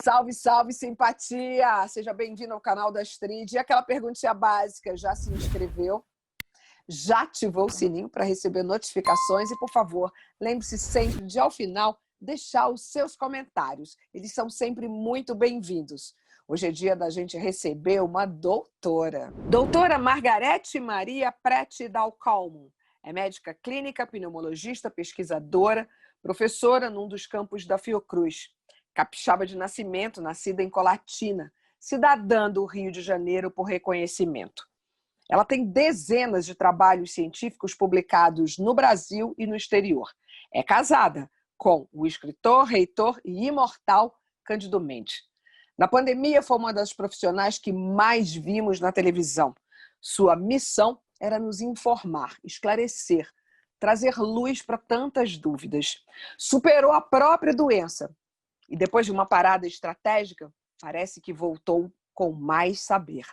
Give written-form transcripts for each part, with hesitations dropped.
Salve, salve, simpatia! Seja bem-vindo ao canal da Astrid. E aquela perguntinha básica, já se inscreveu? Já ativou o sininho para receber notificações? E, por favor, lembre-se sempre de, ao final, deixar os seus comentários. Eles são sempre muito bem-vindos. Hoje é dia da gente receber uma doutora. Doutora Margarete Maria Prete Dalcalmo. É médica clínica, pneumologista, pesquisadora, professora num dos campos da Fiocruz. Capixaba de nascimento, nascida em Colatina, cidadã do Rio de Janeiro por reconhecimento. Ela tem dezenas de trabalhos científicos publicados no Brasil e no exterior. É casada com o escritor, reitor e imortal Cândido Mendes. Na pandemia, foi uma das profissionais que mais vimos na televisão. Sua missão era nos informar, esclarecer, trazer luz para tantas dúvidas. Superou a própria doença. E depois de uma parada estratégica, parece que voltou com mais saber.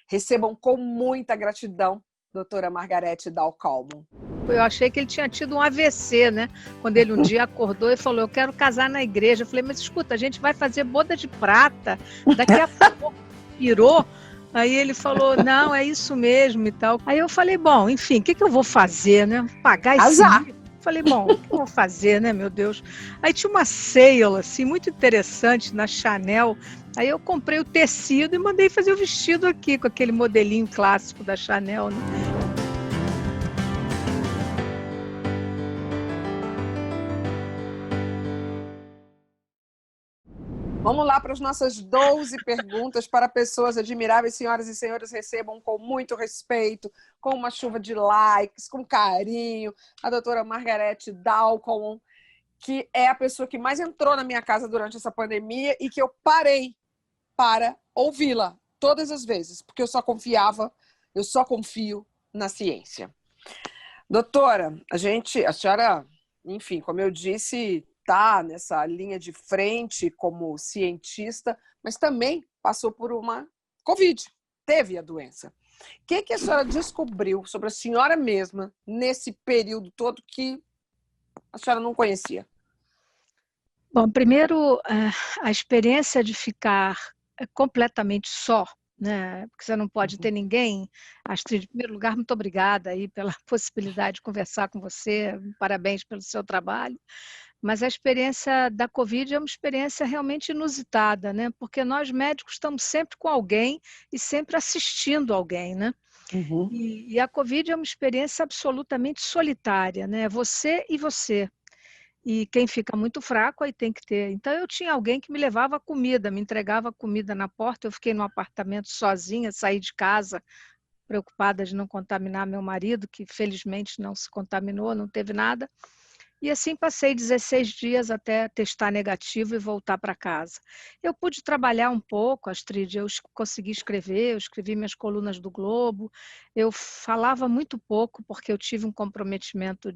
Recebam com muita gratidão, doutora Margarete Dalcalmo. Eu achei que ele tinha tido um AVC, né? Quando ele um dia acordou e falou, eu quero casar na igreja. Eu falei, mas escuta, a gente vai fazer boda de prata, daqui a pouco pirou. Aí ele falou, não, é isso mesmo e tal. Aí eu falei, bom, enfim, o que eu vou fazer, né? Pagar esse livro? Falei, bom, o que eu vou fazer, né, meu Deus? Aí tinha uma sale, assim, muito interessante na Chanel. Aí eu comprei o tecido e mandei fazer o vestido aqui, com aquele modelinho clássico da Chanel, né? Vamos lá para as nossas 12 perguntas para pessoas admiráveis. Senhoras e senhores, recebam com muito respeito, com uma chuva de likes, com carinho, a doutora Margarete Dalcalmo, que é a pessoa que mais entrou na minha casa durante essa pandemia e que eu parei para ouvi-la todas as vezes, porque eu só confio na ciência. Doutora, a senhora, enfim, como eu disse, está nessa linha de frente como cientista, mas também passou por uma Covid, teve a doença. O que a senhora descobriu sobre a senhora mesma nesse período todo que a senhora não conhecia? Bom, primeiro, a experiência de ficar completamente só, né? Porque você não pode ter ninguém. Astrid, em primeiro lugar, muito obrigada aí pela possibilidade de conversar com você, parabéns pelo seu trabalho. Mas a experiência da Covid é uma experiência realmente inusitada, né? Porque nós médicos estamos sempre com alguém e sempre assistindo alguém, né? Uhum. E a Covid é uma experiência absolutamente solitária, né? Você e você. E quem fica muito fraco aí tem que ter. Então eu tinha alguém que me levava comida, me entregava comida na porta. Eu fiquei no apartamento sozinha, saí de casa preocupada de não contaminar meu marido, que felizmente não se contaminou, não teve nada. E assim passei 16 dias até testar negativo e voltar para casa. Eu pude trabalhar um pouco, Astrid, eu consegui escrever, eu escrevi minhas colunas do Globo. Eu falava muito pouco porque eu tive um comprometimento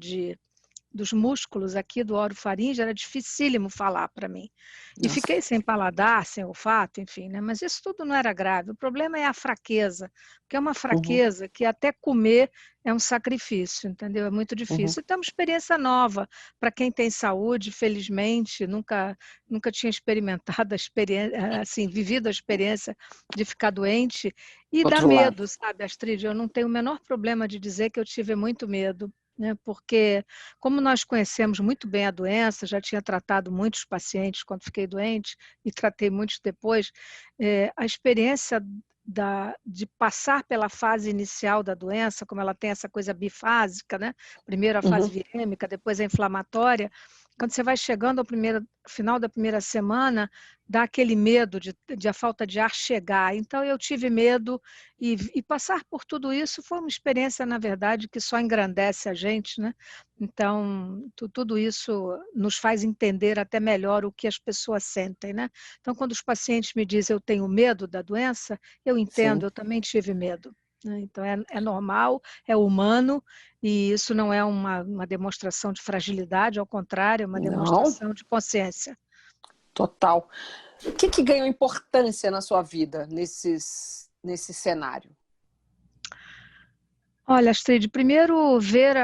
dos músculos aqui do orofaringe, era dificílimo falar para mim. E Nossa. fiquei sem paladar, sem olfato, enfim, né? Mas isso tudo não era grave. O problema é a fraqueza, porque é uma fraqueza que até comer é um sacrifício, entendeu? É muito difícil. Então, é uma experiência nova para quem tem saúde, felizmente, nunca tinha experimentado a experiência, assim, vivido a experiência de ficar doente e dá medo, sabe, Astrid? Eu não tenho o menor problema de dizer que eu tive muito medo, né? Porque como nós conhecemos muito bem a doença, já tinha tratado muitos pacientes quando fiquei doente e tratei muitos depois, a experiência de passar pela fase inicial da doença, como ela tem essa coisa bifásica, né? Primeiro a fase virêmica, depois a inflamatória, quando você vai chegando ao final da primeira semana, dá aquele medo de a falta de ar chegar. Então eu tive medo e passar por tudo isso foi uma experiência, na verdade, que só engrandece a gente, né? Então, tudo isso nos faz entender até melhor o que as pessoas sentem, né? Então, quando os pacientes me dizem eu tenho medo da doença, eu entendo, Sim. eu também tive medo, né? Então, é normal, é humano, e isso não é uma demonstração de fragilidade, ao contrário, é uma demonstração de consciência. Total. O que ganhou importância na sua vida nesse cenário? Olha, Astrid, primeiro ver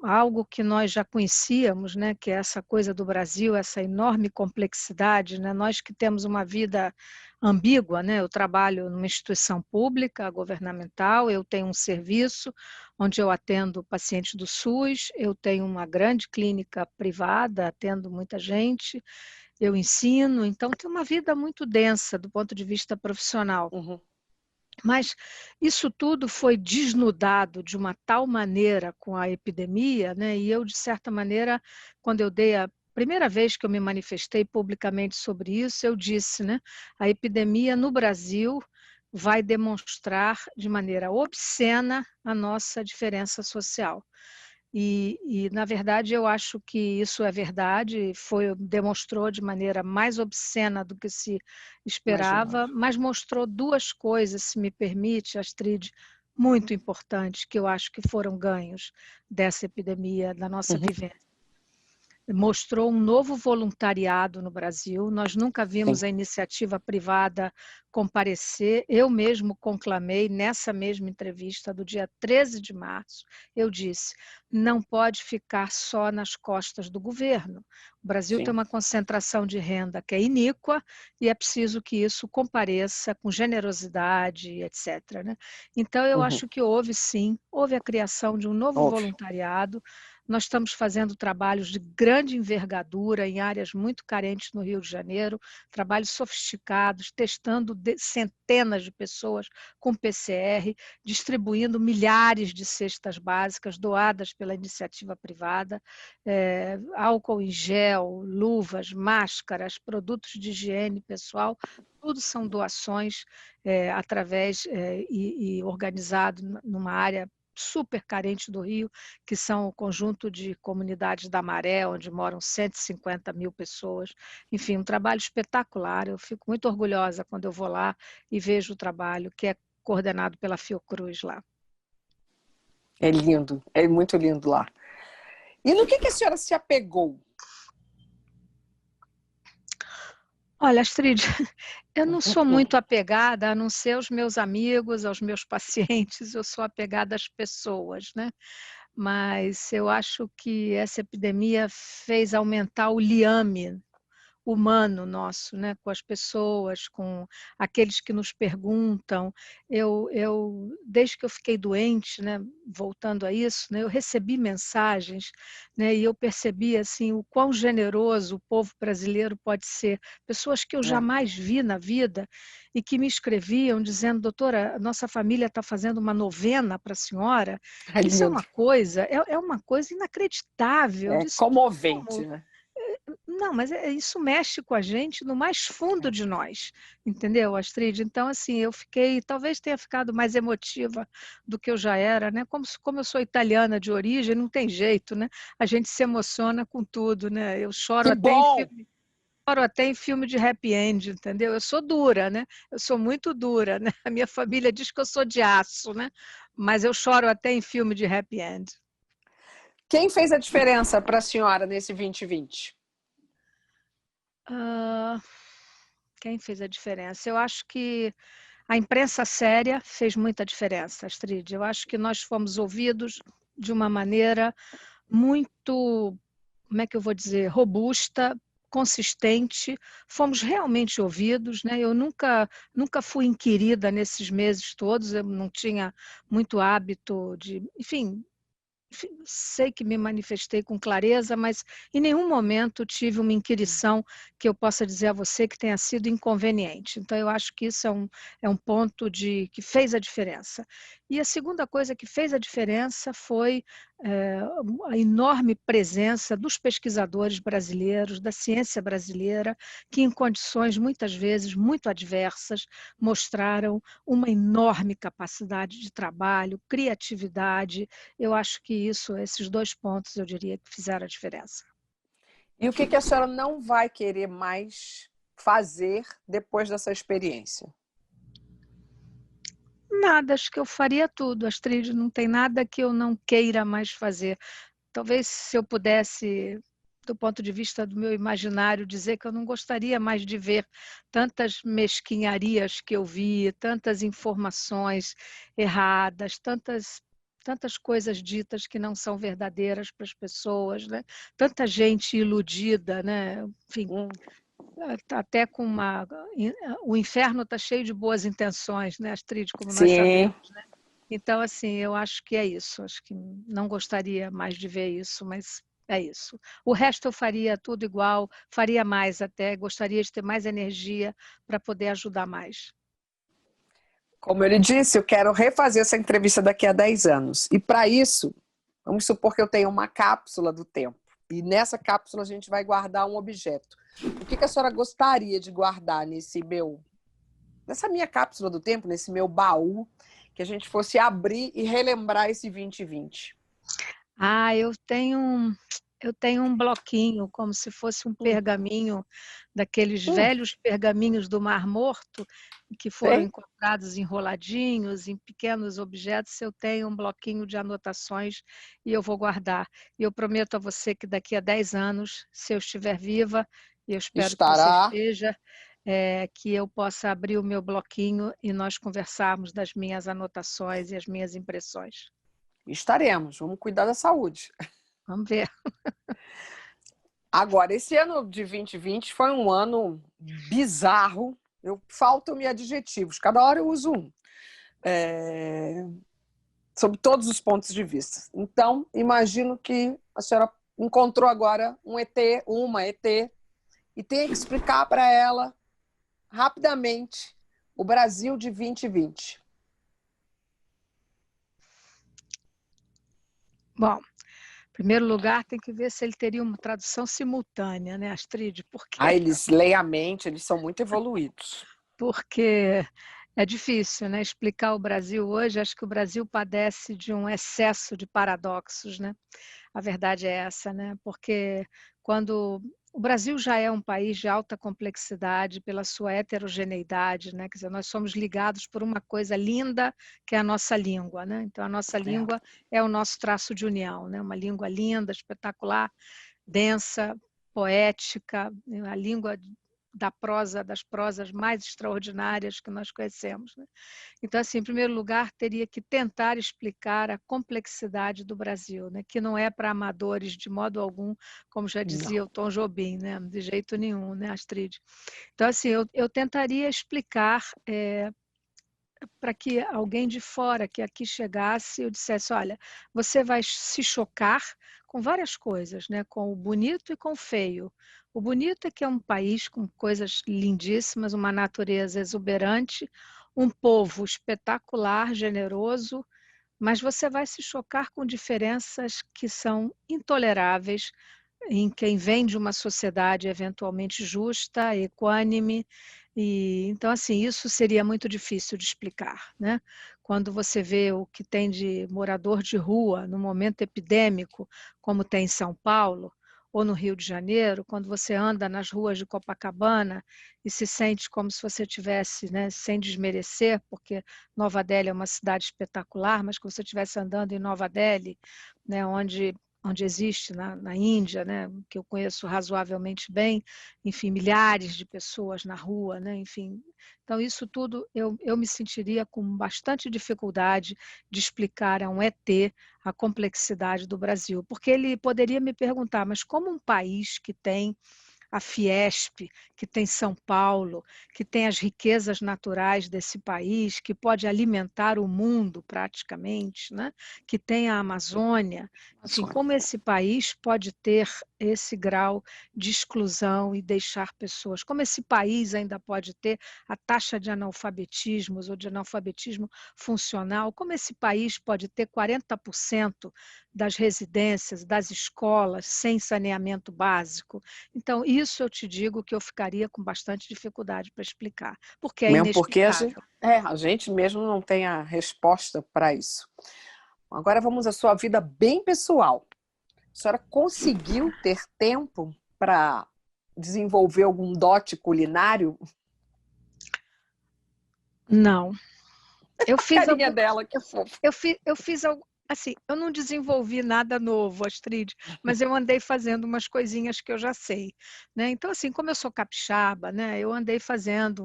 algo que nós já conhecíamos, né, que é essa coisa do Brasil, essa enorme complexidade, né, nós que temos uma vida ambígua, né, eu trabalho numa instituição pública, governamental, eu tenho um serviço onde eu atendo pacientes do SUS, eu tenho uma grande clínica privada, atendo muita gente, eu ensino, então tem uma vida muito densa do ponto de vista profissional. Uhum. Mas isso tudo foi desnudado de uma tal maneira com a epidemia, né? E eu, de certa maneira, quando eu dei a primeira vez que eu me manifestei publicamente sobre isso, eu disse, né? A epidemia no Brasil vai demonstrar de maneira obscena a nossa diferença social. Na verdade, eu acho que isso é verdade, demonstrou de maneira mais obscena do que se Imaginava. esperava, mas mostrou duas coisas, se me permite, Astrid, muito importantes, que eu acho que foram ganhos dessa epidemia, da nossa Uhum. vivência. Mostrou um novo voluntariado no Brasil. Nós nunca Sim. vimos a iniciativa privada comparecer. Eu mesmo conclamei nessa mesma entrevista do dia 13 de março, eu disse, não pode ficar só nas costas do governo. O Brasil tem Sim. uma concentração de renda que é iníqua e é preciso que isso compareça com generosidade, etc. Né? Então, eu Uhum. acho que houve sim, houve a criação de um novo Houve. voluntariado. Nós estamos fazendo trabalhos de grande envergadura em áreas muito carentes no Rio de Janeiro, trabalhos sofisticados, testando centenas de pessoas com PCR, distribuindo milhares de cestas básicas doadas pela iniciativa privada, álcool em gel, luvas, máscaras, produtos de higiene pessoal, tudo são doações e organizado numa área super carente do Rio, que são o conjunto de comunidades da Maré, onde moram 150 mil pessoas. Enfim, um trabalho espetacular. Eu fico muito orgulhosa quando eu vou lá e vejo o trabalho que é coordenado pela Fiocruz lá. É lindo, é muito lindo lá. E no que a senhora se apegou? Olha, Astrid, eu não sou muito apegada, a não ser aos meus amigos, aos meus pacientes, eu sou apegada às pessoas, né? Mas eu acho que essa epidemia fez aumentar o liame humano nosso, né? Com as pessoas, com aqueles que nos perguntam. Desde que eu fiquei doente, né? Voltando a isso, né? Eu recebi mensagens, né? E eu percebi assim o quão generoso o povo brasileiro pode ser. Pessoas que eu jamais vi na vida e que me escreviam dizendo, doutora, nossa família está fazendo uma novena para a senhora. É Isso lindo. é uma coisa inacreditável. É comovente, né? Não, mas isso mexe com a gente no mais fundo de nós, entendeu, Astrid? Então, assim, talvez tenha ficado mais emotiva do que eu já era, né? Como eu sou italiana de origem, não tem jeito, né? A gente se emociona com tudo, né? Eu Que bom! choro até em filme de happy end, entendeu? Eu sou dura, né? Eu sou muito dura, né? A minha família diz que eu sou de aço, né? Mas eu choro até em filme de happy end. Quem fez a diferença para a senhora nesse 2020? Quem fez a diferença? Eu acho que a imprensa séria fez muita diferença, Astrid. Eu acho que nós fomos ouvidos de uma maneira muito, como é que eu vou dizer, robusta, consistente, fomos realmente ouvidos, né? Eu nunca fui inquirida nesses meses todos, eu não tinha muito hábito de, enfim, sei que me manifestei com clareza, mas em nenhum momento tive uma inquirição que eu possa dizer a você que tenha sido inconveniente. Então, eu acho que isso é um ponto que fez a diferença. E a segunda coisa que fez a diferença foi a enorme presença dos pesquisadores brasileiros, da ciência brasileira, que em condições muitas vezes muito adversas mostraram uma enorme capacidade de trabalho, criatividade. Eu acho que esses dois pontos, eu diria que fizeram a diferença. E o que a senhora não vai querer mais fazer depois dessa experiência? Nada, acho que eu faria tudo, Astrid, não tem nada que eu não queira mais fazer. Talvez se eu pudesse, do ponto de vista do meu imaginário, dizer que eu não gostaria mais de ver tantas mesquinharias que eu vi, tantas informações erradas, tantas coisas ditas que não são verdadeiras para as pessoas, né? Tanta gente iludida, né? Enfim, até com o inferno está cheio de boas intenções, né, Astrid, como nós Sim. sabemos, né? Então, assim, eu acho que é isso. Acho que não gostaria mais de ver isso, mas é isso. O resto eu faria tudo igual, faria mais até, gostaria de ter mais energia para poder ajudar mais. Como ele disse, eu quero refazer essa entrevista daqui a 10 anos. E para isso, vamos supor que eu tenha uma cápsula do tempo. E nessa cápsula a gente vai guardar um objeto. O que a senhora gostaria de guardar nessa minha cápsula do tempo, nesse meu baú, que a gente fosse abrir e relembrar esse 2020? Eu tenho um bloquinho, como se fosse um pergaminho, daqueles velhos pergaminhos do Mar Morto, que foram Tem? encontrados enroladinhos em pequenos objetos. Eu tenho um bloquinho de anotações e eu vou guardar. E eu prometo a você que daqui a 10 anos, se eu estiver viva, e eu espero que você Estará. esteja, que eu possa abrir o meu bloquinho e nós conversarmos das minhas anotações e as minhas impressões. Estaremos. Vamos cuidar da saúde. Vamos ver. Agora, esse ano de 2020 foi um ano bizarro. Faltam-me adjetivos. Cada hora eu uso um. Sob todos os pontos de vista. Então, imagino que a senhora encontrou agora um ET, uma ET, e tem que explicar para ela, rapidamente, o Brasil de 2020. Bom, em primeiro lugar, tem que ver se ele teria uma tradução simultânea, né, Astrid? Eles leem a mente, eles são muito evoluídos. Porque é difícil, né, explicar o Brasil hoje. Acho que o Brasil padece de um excesso de paradoxos, né? A verdade é essa, né? Porque quando o Brasil já é um país de alta complexidade pela sua heterogeneidade, né? Quer dizer, nós somos ligados por uma coisa linda que é a nossa língua, né? Então a nossa língua é o nosso traço de união, né? Uma língua linda, espetacular, densa, poética, a língua das prosas mais extraordinárias que nós conhecemos, né? Então, assim, em primeiro lugar, teria que tentar explicar a complexidade do Brasil, né? Que não é para amadores de modo algum, como já dizia o Tom Jobim, né? De jeito nenhum, né, Astrid? Então, assim, eu tentaria explicar para que alguém de fora que aqui chegasse eu dissesse, olha, você vai se chocar com várias coisas, né? Com o bonito e com o feio. O bonito é que é um país com coisas lindíssimas, uma natureza exuberante, um povo espetacular, generoso, mas você vai se chocar com diferenças que são intoleráveis em quem vem de uma sociedade eventualmente justa, equânime. E então, assim, isso seria muito difícil de explicar, né? Quando você vê o que tem de morador de rua no momento epidêmico, como tem em São Paulo ou no Rio de Janeiro, quando você anda nas ruas de Copacabana e se sente como se você tivesse, né, sem desmerecer, porque Nova Delhi é uma cidade espetacular, mas que você estivesse andando em Nova Delhi, né, onde existe na Índia, né, que eu conheço razoavelmente bem, enfim, milhares de pessoas na rua, né, enfim. Então, isso tudo eu me sentiria com bastante dificuldade de explicar a um ET a complexidade do Brasil, porque ele poderia me perguntar, mas como um país que tem a Fiesp, que tem São Paulo, que tem as riquezas naturais desse país, que pode alimentar o mundo praticamente, né? Que tem a Amazônia. Enfim, como esse país pode ter esse grau de exclusão e deixar pessoas, como esse país ainda pode ter a taxa de analfabetismos ou de analfabetismo funcional, como esse país pode ter 40% das residências, das escolas sem saneamento básico. Então, isso eu te digo que eu ficaria com bastante dificuldade para explicar, porque é mesmo porque inexplicável. a gente mesmo não tem a resposta para isso. Agora vamos à sua vida bem pessoal. A senhora conseguiu ter tempo para desenvolver algum dote culinário? Não. Eu fiz A carinha dela, que fofo. eu fiz assim, eu não desenvolvi nada novo, Astrid, mas eu andei fazendo umas coisinhas que eu já sei, né? Então, assim, como eu sou capixaba, né, eu andei fazendo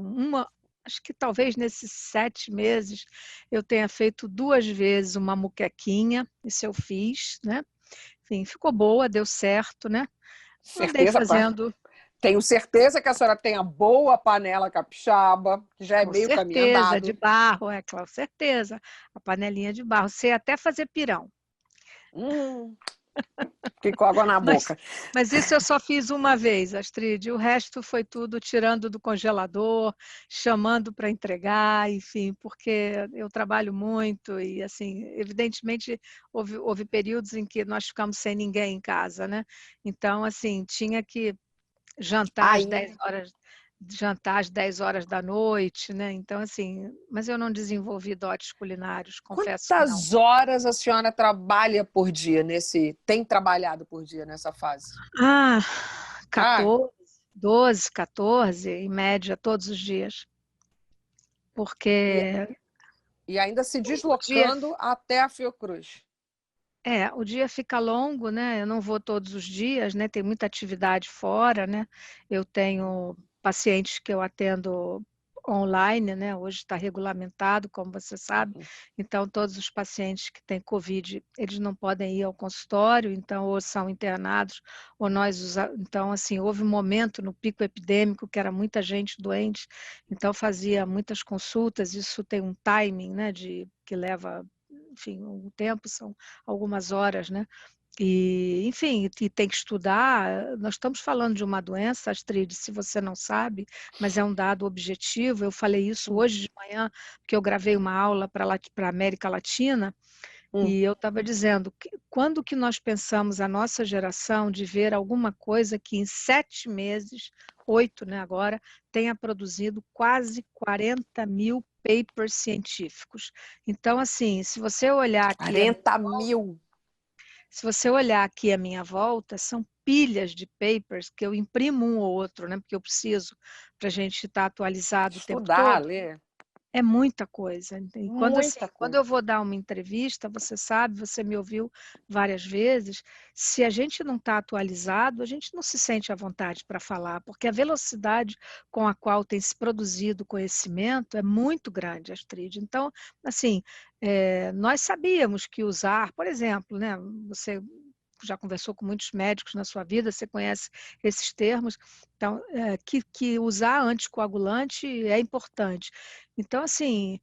acho que talvez nesses 7 meses eu tenha feito 2 vezes uma moquequinha, isso eu fiz, né? Enfim, ficou boa, deu certo, né? Andei Certeza, fazendo, tenho certeza que a senhora tem a boa panela capixaba, que já é com meio caminho certeza, de andado. barro, com certeza, a panelinha de barro. Sei até fazer pirão. Fiquei com água na Mas, boca. mas isso eu só fiz uma vez, Astrid. O resto foi tudo tirando do congelador, chamando para entregar, enfim, porque eu trabalho muito e, assim, evidentemente, houve períodos em que nós ficamos sem ninguém em casa, né? Então, assim, tinha que jantar às Aí, 10 horas, jantar às 10 horas da noite, né? Então, assim, mas eu não desenvolvi dotes culinários, confesso que não. quantas horas a senhora trabalha por dia tem trabalhado por dia nessa fase? Ah, Ah, 14, 12, 14, em média, todos os dias. e, Porque e ainda se o dia, deslocando até a Fiocruz. o dia fica longo, né? Eu não vou todos os dias, né? Tem muita atividade fora, né? Eu tenho pacientes que eu atendo online, né? Hoje está regulamentado, como você sabe. Então, todos os pacientes que têm Covid, eles não podem ir ao consultório, então, ou são internados, ou Então, assim, houve um momento no pico epidêmico que era muita gente doente, então fazia muitas consultas, isso tem um timing, né? Que leva, enfim, um tempo, são algumas horas, né? E, enfim, e tem que estudar. Nós estamos falando de uma doença, Astrid, se você não sabe, mas é um dado objetivo. Eu falei isso hoje de manhã, porque eu gravei uma aula para a América Latina, Hum. e eu estava dizendo, quando que nós pensamos, a nossa geração, de ver alguma coisa que em 7 meses, 8, né, agora, tenha produzido quase 40 mil papers científicos. Então, assim, se você olhar aqui 40.000. se você olhar aqui à minha volta, são pilhas de papers que eu imprimo um ou outro, né? Porque eu preciso para a gente estar atualizado o tempo Estudar, todo. ler. É muita coisa. E quando, assim, Muita quando coisa. eu vou dar uma entrevista, você sabe, você me ouviu várias vezes, se a gente não está atualizado, a gente não se sente à vontade para falar, porque a velocidade com a qual tem se produzido conhecimento é muito grande, Astrid. Então, assim, nós sabíamos que usar, por exemplo, né, você já conversou com muitos médicos na sua vida, você conhece esses termos, então, que usar anticoagulante é importante. Então, assim,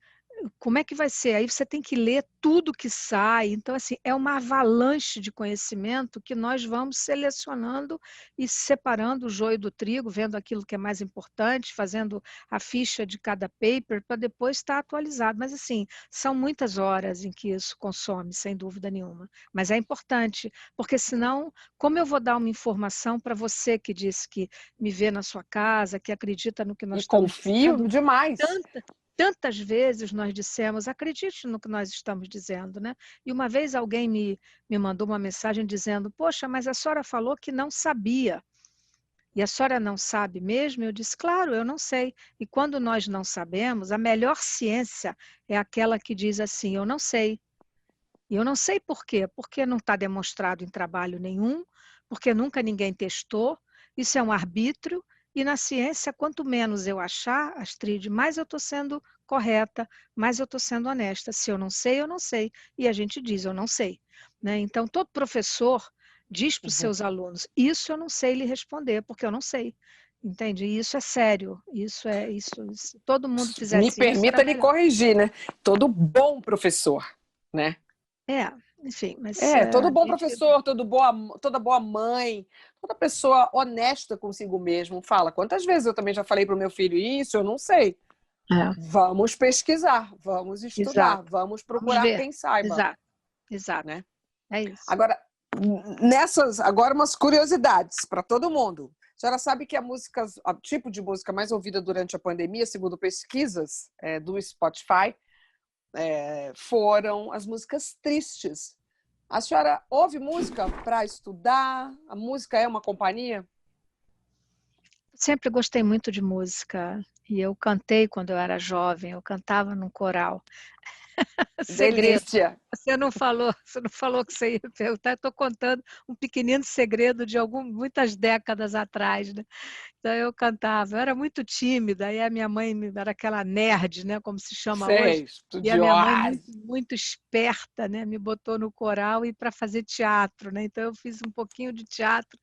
como é que vai ser? Aí você tem que ler tudo que sai. Então, assim, é uma avalanche de conhecimento que nós vamos selecionando e separando o joio do trigo, vendo aquilo que é mais importante, fazendo a ficha de cada paper para depois estar atualizado. Mas, assim, são muitas horas em que isso consome, sem dúvida nenhuma. Mas é importante, porque senão, como eu vou dar uma informação para você que disse que me vê na sua casa, que acredita no que nós E estamos dizendo? confio demais. Tantas vezes nós dissemos, acredite no que nós estamos dizendo, né? E uma vez alguém me mandou uma mensagem dizendo, poxa, mas a senhora falou que não sabia. E a senhora não sabe mesmo? Eu disse, claro, eu não sei. E quando nós não sabemos, a melhor ciência é aquela que diz assim, eu não sei. E eu não sei por quê. Porque não está demonstrado em trabalho nenhum, porque nunca ninguém testou. Isso é um arbítrio. E na ciência, quanto menos eu achar, Astrid, mais eu estou sendo correta, mais eu estou sendo honesta. Se eu não sei, eu não sei. E a gente diz, eu não sei. Né? Então, todo professor diz para os Uhum. seus alunos, isso eu não sei lhe responder, porque eu não sei. Entende? E isso é sério. Isso. Se todo mundo Me fizesse isso, era permita lhe melhor. corrigir, né? Todo bom professor, né? Enfim, mas Todo a bom gente professor, toda boa mãe, toda pessoa honesta consigo mesmo fala. Quantas vezes eu também já falei para o meu filho isso? Eu não sei. É, Vamos pesquisar, vamos estudar, exato. vamos Vamos procurar ver. quem saiba, Exato, exato. né? É isso. Agora, agora umas curiosidades para todo mundo. A senhora sabe que o tipo de música mais ouvida durante a pandemia, segundo pesquisas do Spotify, foram as músicas tristes. A senhora ouve música para estudar? A música é uma companhia? Sempre gostei muito de música. E eu cantei quando eu era jovem, eu cantava num coral. Segredo. Delícia. Você não falou que você ia perguntar, eu estou contando um pequenino segredo de muitas décadas atrás, né? Então eu cantava, eu era muito tímida, aí a minha mãe era aquela nerd, né, como se chama hoje, Sei, e a minha mãe muito, estudiosa. muito esperta, né, me botou no coral e para fazer teatro, né? Então eu fiz um pouquinho de teatro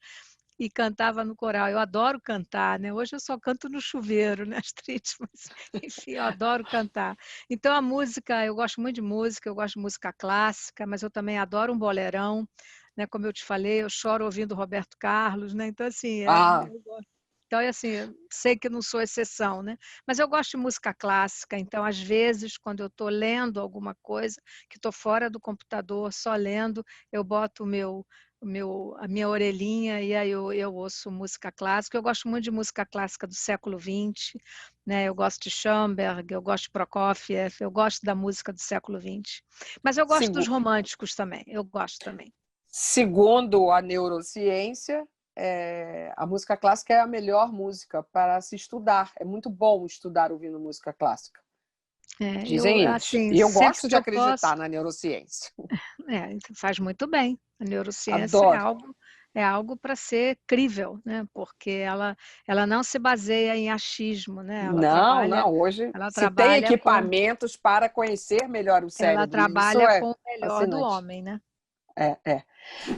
e cantava no coral. Eu adoro cantar, né? Hoje eu só canto no chuveiro, né, Astrid? Mas, enfim, eu adoro cantar. Então a música, eu gosto muito de música, eu gosto de música clássica, mas eu também adoro um bolerão, né? Como eu te falei, eu choro ouvindo Roberto Carlos, né? Então assim, Ah, eu gosto. Então, é assim, eu sei que não sou exceção, né? Mas eu gosto de música clássica, então, às vezes, quando eu estou lendo alguma coisa, que estou fora do computador, só lendo, eu boto a minha orelhinha e aí eu ouço música clássica. Eu gosto muito de música clássica do século XX, né? Eu gosto de Schoenberg, eu gosto de Prokofiev, eu gosto da música do século XX. Mas eu gosto dos segu- românticos também, eu gosto também. segundo a neurociência, a música clássica é a melhor música para se estudar. É muito bom estudar ouvindo música clássica, Eu, dizem eles. assim, E eu sempre gosto de que eu posso, acreditar na neurociência. faz muito bem. A neurociência Adoro. é algo para ser crível, né? Porque ela não se baseia em achismo, né? Não, não. Hoje Ela se tem trabalha com, equipamentos para conhecer melhor o ela cérebro. E isso trabalha é com o melhor do fascinante. homem, né? É.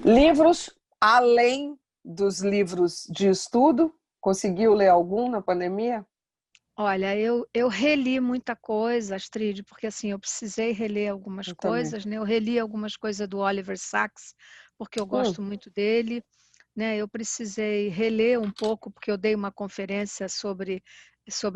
Livros, além dos livros de estudo, conseguiu ler algum na pandemia? Olha, eu reli muita coisa, Astrid, porque assim, eu precisei reler algumas Eu também. coisas, né? Eu reli algumas coisas do Oliver Sacks, porque eu Hum, gosto muito dele, né? Eu precisei reler um pouco, porque eu dei uma conferência sobre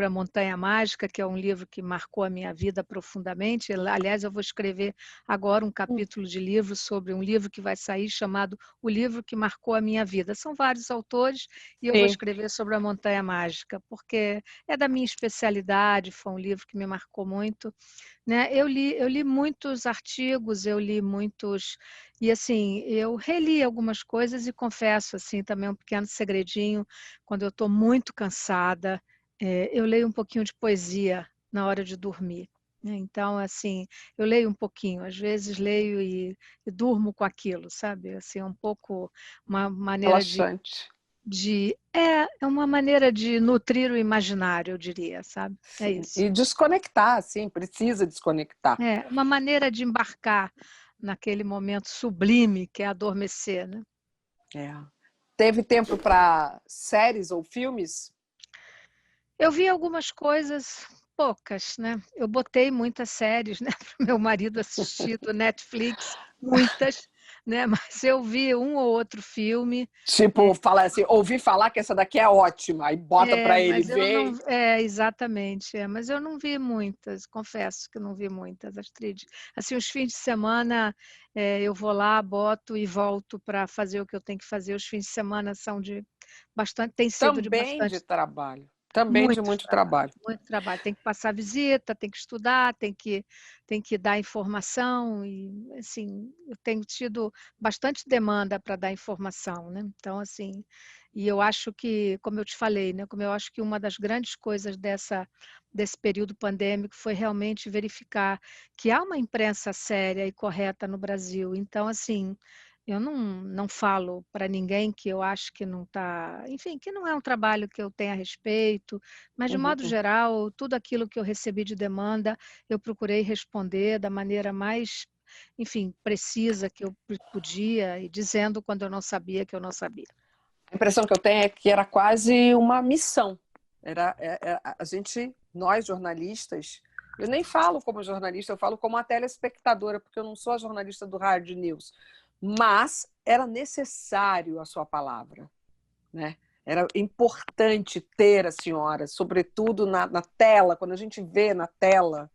a Montanha Mágica, que é um livro que marcou a minha vida profundamente. Aliás, eu vou escrever agora um hum, capítulo de livro sobre um livro que vai sair chamado O Livro que Marcou a Minha Vida. São vários autores e eu vou sim. escrever sobre a Montanha Mágica, porque é da minha especialidade, foi um livro que me marcou muito, né? Eu li muitos artigos, eu li muitos e assim, eu reli algumas coisas e confesso assim também um pequeno segredinho, quando eu estou muito cansada, eu leio um pouquinho de poesia na hora de dormir, né? Então, assim, eu leio um pouquinho, às vezes leio e durmo com aquilo, sabe? Assim, é um pouco uma maneira Relaxante. é uma maneira de nutrir o imaginário, eu diria, sabe? É Sim. isso. E desconectar, sim, precisa desconectar. É uma maneira de embarcar naquele momento sublime que é adormecer, né? É. Teve tempo para séries ou filmes? Eu vi algumas coisas, poucas, né? Eu botei muitas séries, né, para o meu marido assistir do Netflix, muitas, né? Mas eu vi um ou outro filme. Tipo, falar assim, ouvi falar que essa daqui é ótima, aí bota para ele Mas eu não. ver. Exatamente. Mas eu não vi muitas, confesso que não vi muitas, Astrid. Assim, os fins de semana eu vou lá, boto e volto para fazer o que eu tenho que fazer. Os fins de semana são de bastante, tem sido de Também de bastante. trabalho. Também de Muito muito trabalho, trabalho. muito trabalho. Tem que passar visita, tem que estudar, tem que dar informação e, assim, eu tenho tido bastante demanda para dar informação, né? Então, assim, e eu acho que, como eu te falei, né, como eu acho que uma das grandes coisas desse período pandêmico foi realmente verificar que há uma imprensa séria e correta no Brasil. Então, assim, eu não falo para ninguém que eu acho que não está, enfim, que não é um trabalho que eu tenha respeito, mas de Uhum, modo uhum. geral, tudo aquilo que eu recebi de demanda, eu procurei responder da maneira mais, enfim, precisa que eu podia e dizendo quando eu não sabia que eu não sabia. A impressão que eu tenho é que era quase uma missão. A gente, nós jornalistas, eu nem falo como jornalista, eu falo como uma telespectadora, porque eu não sou a jornalista do Hard News, mas era necessário a sua palavra, né? Era importante ter a senhora, sobretudo na tela, quando a gente vê na tela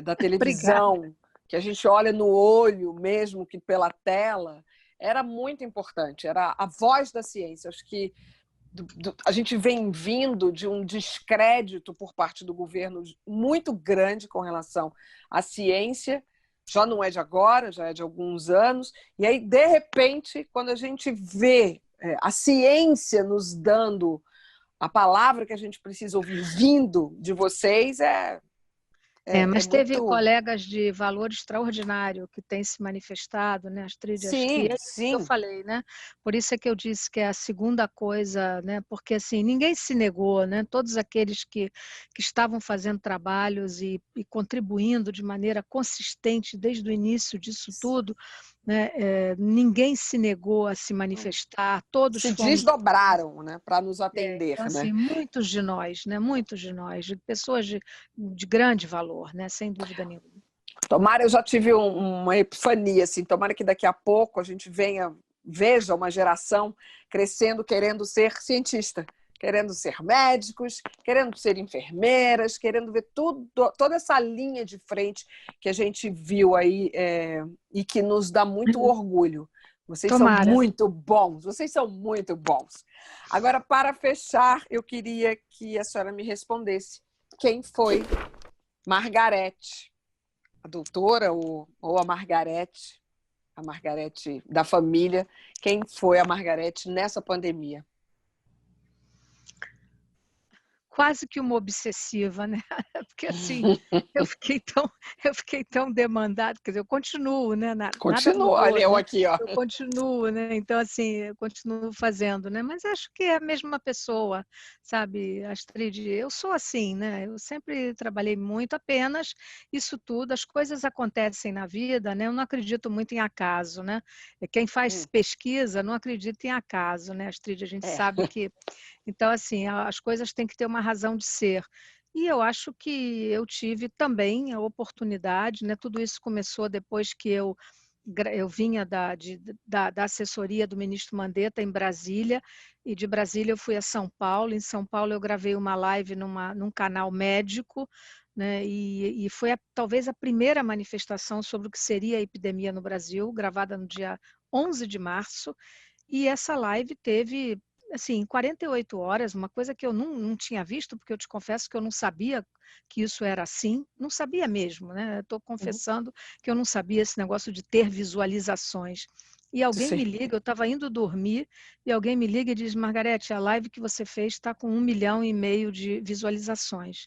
da Obrigada. televisão, que a gente olha no olho mesmo que pela tela, era muito importante, era a voz da ciência. Acho que a gente vem vindo de um descrédito por parte do governo muito grande com relação à ciência, já não é de agora, já é de alguns anos, e aí, de repente, quando a gente vê a ciência nos dando a palavra que a gente precisa ouvir vindo de vocês, é Mas teve muito... colegas de valor extraordinário que têm se manifestado, né, Astrid, acho que Sim, é isso que eu sim. falei, né? Por isso é que eu disse que é a segunda coisa, né? Porque assim, ninguém se negou, né? Todos aqueles que estavam fazendo trabalhos e contribuindo de maneira consistente desde o início disso tudo, né? Ninguém se negou a se manifestar, todos Se fomos. desdobraram, né, para nos atender, Então, né? assim, muitos de nós, né? Muitos de nós, de pessoas de grande valor, né? Sem dúvida nenhuma. Tomara, eu já tive uma epifania, assim, tomara que daqui a pouco a gente veja uma geração crescendo querendo ser cientista, querendo ser médicos, querendo ser enfermeiras, querendo ver toda essa linha de frente que a gente viu aí e que nos dá muito orgulho. Vocês são Tomara. muito bons, vocês são muito bons. Agora, para fechar, eu queria que a senhora me respondesse quem foi Margarete, a doutora ou a Margarete da família, quem foi a Margarete nessa pandemia? Quase que uma obsessiva, né? Porque assim, eu fiquei tão demandada, quer dizer, eu continuo, né? Nada Continua, mudou, olha eu né? aqui, ó. Eu continuo, né? Então, assim, eu continuo fazendo, né? Mas acho que é a mesma pessoa, sabe, Astrid? Eu sou assim, né? Eu sempre trabalhei muito, apenas isso tudo, as coisas acontecem na vida, né? Eu não acredito muito em acaso, né? Quem faz pesquisa não acredita em acaso, né, Astrid? A gente sabe que então, assim, as coisas têm que ter uma razão de ser. E eu acho que eu tive também a oportunidade, né? Tudo isso começou depois que eu vinha da assessoria do ministro Mandetta em Brasília, e de Brasília eu fui a São Paulo. Em São Paulo eu gravei uma live num canal médico, né? E foi talvez a primeira manifestação sobre o que seria a epidemia no Brasil, gravada no dia 11 de março. E essa live teve, assim, 48 horas, uma coisa que eu não tinha visto, porque eu te confesso que eu não sabia que isso era assim, não sabia mesmo, né? Estou confessando que eu não sabia esse negócio de ter visualizações. E alguém Sim. me liga, eu estava indo dormir, e alguém me liga e diz: Margarete, a live que você fez está com 1,5 milhão de visualizações.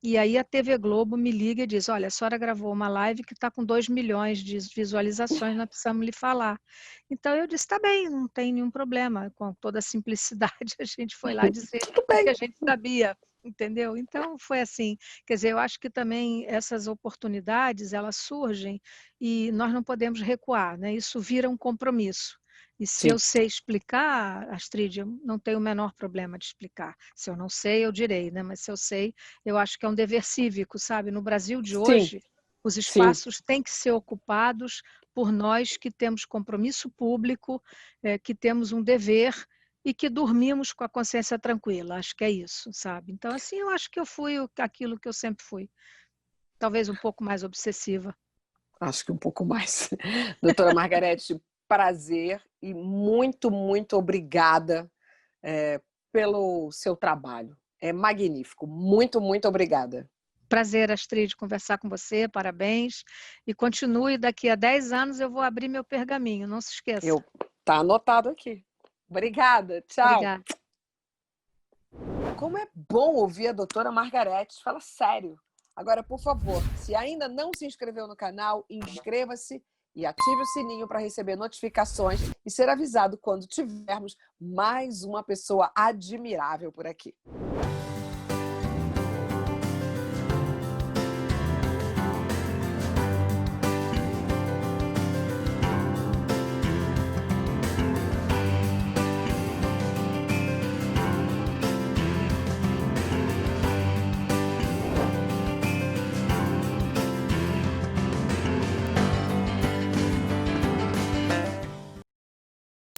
E aí a TV Globo me liga e diz: olha, a senhora gravou uma live que está com 2 milhões de visualizações, nós precisamos lhe falar. Então eu disse: tá bem, não tem nenhum problema. Com toda a simplicidade, a gente foi lá dizer Tudo o que bem. a gente sabia, entendeu? Então foi assim. Quer dizer, eu acho que também essas oportunidades, elas surgem e nós não podemos recuar, né? Isso vira um compromisso. E se Sim. eu sei explicar, Astrid, eu não tenho o menor problema de explicar. Se eu não sei, eu direi, né? Mas se eu sei, eu acho que é um dever cívico, sabe? No Brasil de Sim. hoje, os Sim. espaços têm que ser ocupados por nós que temos compromisso público, que temos um dever e que dormimos com a consciência tranquila. Acho que é isso, sabe? Então, assim, eu acho que eu fui aquilo que eu sempre fui. Talvez um pouco mais obsessiva. Acho que um pouco mais. Doutora Margarete, prazer e muito, muito obrigada pelo seu trabalho. É magnífico. Muito, muito obrigada. Prazer, Astrid, conversar com você, parabéns. E continue, daqui a 10 anos eu vou abrir meu pergaminho, não se esqueça. Tá anotado aqui. Obrigada, tchau. Obrigada. Como é bom ouvir a doutora Margarete, fala sério. Agora, por favor, se ainda não se inscreveu no canal, inscreva-se e ative o sininho para receber notificações e ser avisado quando tivermos mais uma pessoa admirável por aqui.